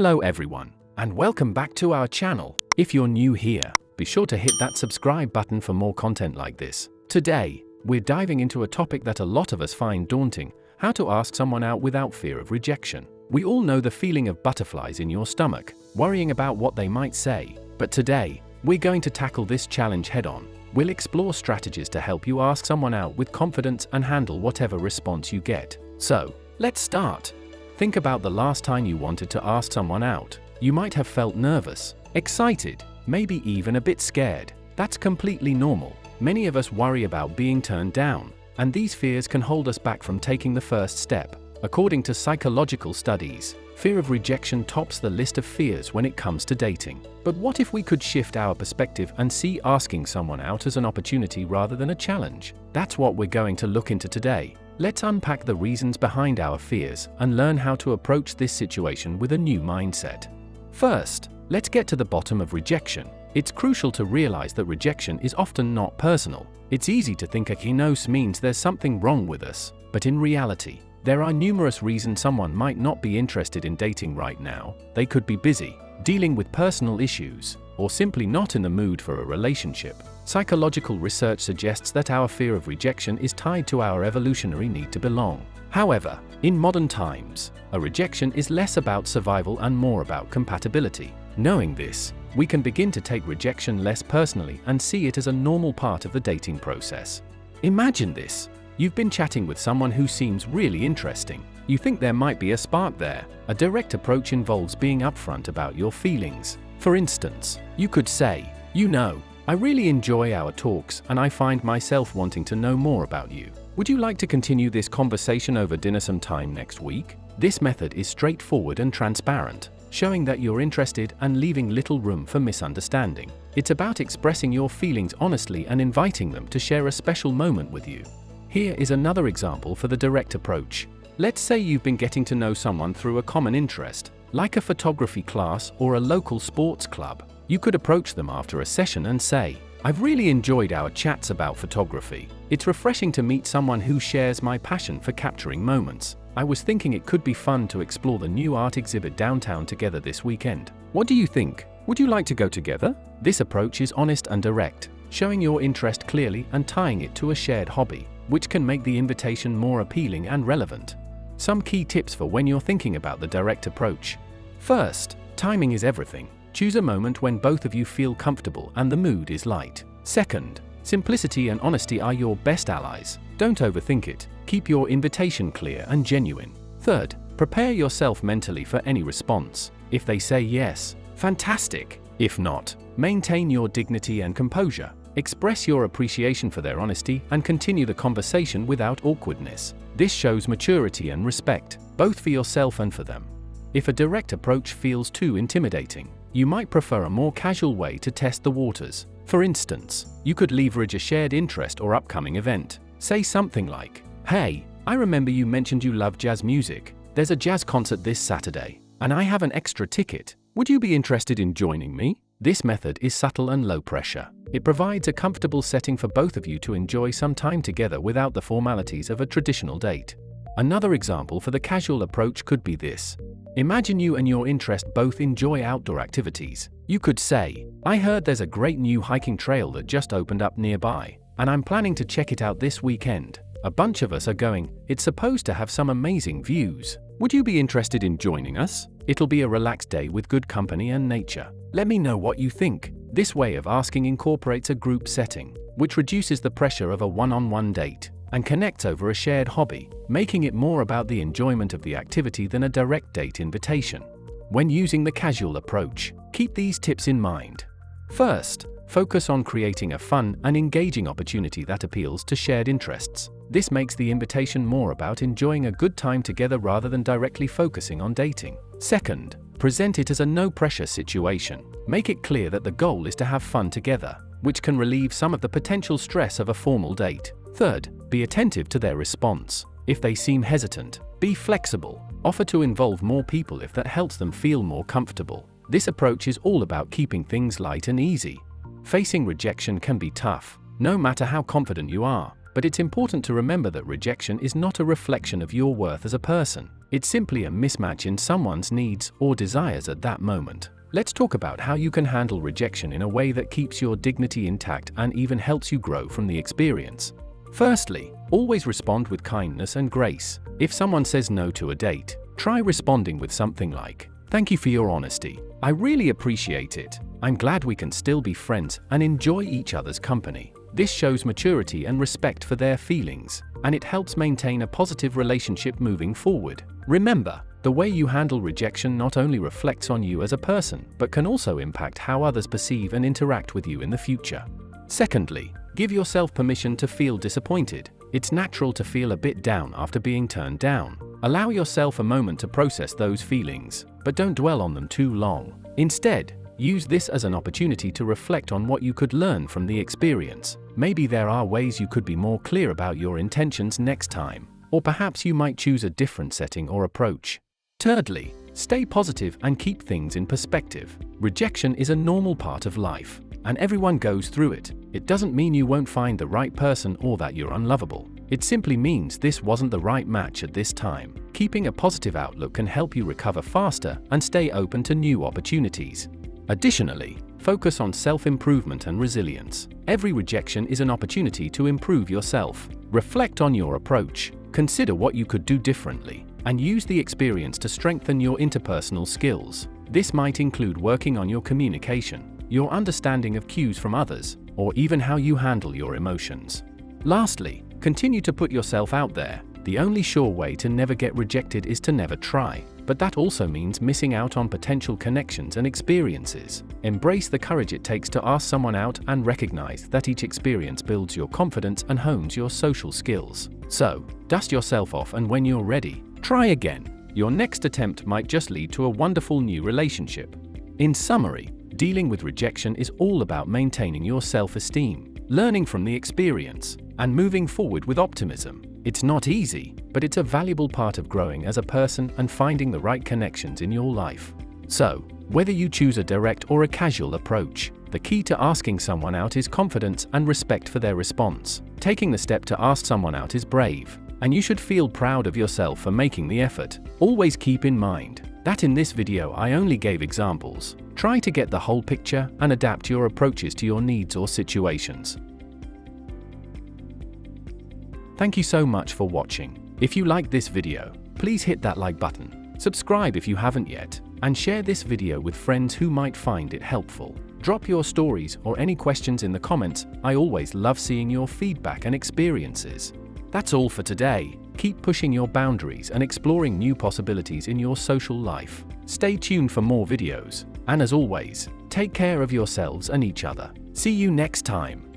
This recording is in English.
Hello everyone, and welcome back to our channel. If you're new here, be sure to hit that subscribe button for more content like this. Today, we're diving into a topic that a lot of us find daunting: how to ask someone out without fear of rejection. We all know the feeling of butterflies in your stomach, worrying about what they might say. But today, we're going to tackle this challenge head-on. We'll explore strategies to help you ask someone out with confidence and handle whatever response you get. So, let's start. Think about the last time you wanted to ask someone out. You might have felt nervous, excited, maybe even a bit scared. That's completely normal. Many of us worry about being turned down, and these fears can hold us back from taking the first step. According to psychological studies, fear of rejection tops the list of fears when it comes to dating. But what if we could shift our perspective and see asking someone out as an opportunity rather than a challenge? That's what we're going to look into today. Let's unpack the reasons behind our fears and learn how to approach this situation with a new mindset. First, let's get to the bottom of rejection. It's crucial to realize that rejection is often not personal. It's easy to think a no means there's something wrong with us, but in reality, there are numerous reasons someone might not be interested in dating right now. They could be busy, dealing with personal issues, or simply not in the mood for a relationship. Psychological research suggests that our fear of rejection is tied to our evolutionary need to belong. However, in modern times, a rejection is less about survival and more about compatibility. Knowing this, we can begin to take rejection less personally and see it as a normal part of the dating process. Imagine this. You've been chatting with someone who seems really interesting. You think there might be a spark there. A direct approach involves being upfront about your feelings. For instance, you could say, I really enjoy our talks and I find myself wanting to know more about you. Would you like to continue this conversation over dinner sometime next week? This method is straightforward and transparent, showing that you're interested and leaving little room for misunderstanding. It's about expressing your feelings honestly and inviting them to share a special moment with you. Here is another example for the direct approach. Let's say you've been getting to know someone through a common interest, like a photography class or a local sports club. You could approach them after a session and say, "I've really enjoyed our chats about photography. It's refreshing to meet someone who shares my passion for capturing moments. I was thinking it could be fun to explore the new art exhibit downtown together this weekend. What do you think? Would you like to go together?" This approach is honest and direct, showing your interest clearly and tying it to a shared hobby, which can make the invitation more appealing and relevant. Some key tips for when you're thinking about the direct approach. First, timing is everything. Choose a moment when both of you feel comfortable and the mood is light. Second, simplicity and honesty are your best allies. Don't overthink it. Keep your invitation clear and genuine. Third, prepare yourself mentally for any response. If they say yes, fantastic. If not, maintain your dignity and composure. Express your appreciation for their honesty and continue the conversation without awkwardness. This shows maturity and respect, both for yourself and for them. If a direct approach feels too intimidating, you might prefer a more casual way to test the waters. For instance, you could leverage a shared interest or upcoming event. Say something like, "Hey, I remember you mentioned you love jazz music. There's a jazz concert this Saturday, and I have an extra ticket. Would you be interested in joining me?" This method is subtle and low pressure. It provides a comfortable setting for both of you to enjoy some time together without the formalities of a traditional date. Another example for the casual approach could be this. Imagine you and your interest both enjoy outdoor activities. You could say, "I heard there's a great new hiking trail that just opened up nearby, and I'm planning to check it out this weekend. A bunch of us are going. It's supposed to have some amazing views. Would you be interested in joining us? It'll be a relaxed day with good company and nature. Let me know what you think." This way of asking incorporates a group setting, which reduces the pressure of a one-on-one date and connects over a shared hobby, making it more about the enjoyment of the activity than a direct date invitation. When using the casual approach, keep these tips in mind. First, focus on creating a fun and engaging opportunity that appeals to shared interests. This makes the invitation more about enjoying a good time together rather than directly focusing on dating. Second, present it as a no-pressure situation. Make it clear that the goal is to have fun together, which can relieve some of the potential stress of a formal date. Third, be attentive to their response. If they seem hesitant, be flexible. Offer to involve more people if that helps them feel more comfortable. This approach is all about keeping things light and easy. Facing rejection can be tough, no matter how confident you are. but it's important to remember that rejection is not a reflection of your worth as a person. It's simply a mismatch in someone's needs or desires at that moment. Let's talk about how you can handle rejection in a way that keeps your dignity intact and even helps you grow from the experience. Firstly, always respond with kindness and grace. If someone says no to a date, try responding with something like, "Thank you for your honesty. I really appreciate it. I'm glad we can still be friends and enjoy each other's company." This shows maturity and respect for their feelings, and it helps maintain a positive relationship moving forward. Remember, the way you handle rejection not only reflects on you as a person, but can also impact how others perceive and interact with you in the future. Secondly, give yourself permission to feel disappointed. It's natural to feel a bit down after being turned down. Allow yourself a moment to process those feelings, but don't dwell on them too long. Instead, use this as an opportunity to reflect on what you could learn from the experience. Maybe there are ways you could be more clear about your intentions next time, or perhaps you might choose a different setting or approach. Thirdly, stay positive and keep things in perspective. Rejection is a normal part of life, and everyone goes through it. It doesn't mean you won't find the right person or that you're unlovable. It simply means this wasn't the right match at this time. Keeping a positive outlook can help you recover faster and stay open to new opportunities. Additionally, focus on self-improvement and resilience. Every rejection is an opportunity to improve yourself. Reflect on your approach, consider what you could do differently, and use the experience to strengthen your interpersonal skills. This might include working on your communication, your understanding of cues from others, or even how you handle your emotions. Lastly, continue to put yourself out there. The only sure way to never get rejected is to never try, but that also means missing out on potential connections and experiences. Embrace the courage it takes to ask someone out and recognize that each experience builds your confidence and hones your social skills. So, dust yourself off, and when you're ready, try again. Your next attempt might just lead to a wonderful new relationship. In summary, dealing with rejection is all about maintaining your self-esteem, learning from the experience, and moving forward with optimism. It's not easy, but it's a valuable part of growing as a person and finding the right connections in your life. So, whether you choose a direct or a casual approach, the key to asking someone out is confidence and respect for their response. Taking the step to ask someone out is brave, and you should feel proud of yourself for making the effort. Always keep in mind that in this video I only gave examples. Try to get the whole picture and adapt your approaches to your needs or situations. Thank you so much for watching. If you liked this video, please hit that like button, subscribe if you haven't yet, and share this video with friends who might find it helpful. Drop your stories or any questions in the comments. I always love seeing your feedback and experiences. That's all for today. Keep pushing your boundaries and exploring new possibilities in your social life. Stay tuned for more videos, and as always, take care of yourselves and each other. See you next time.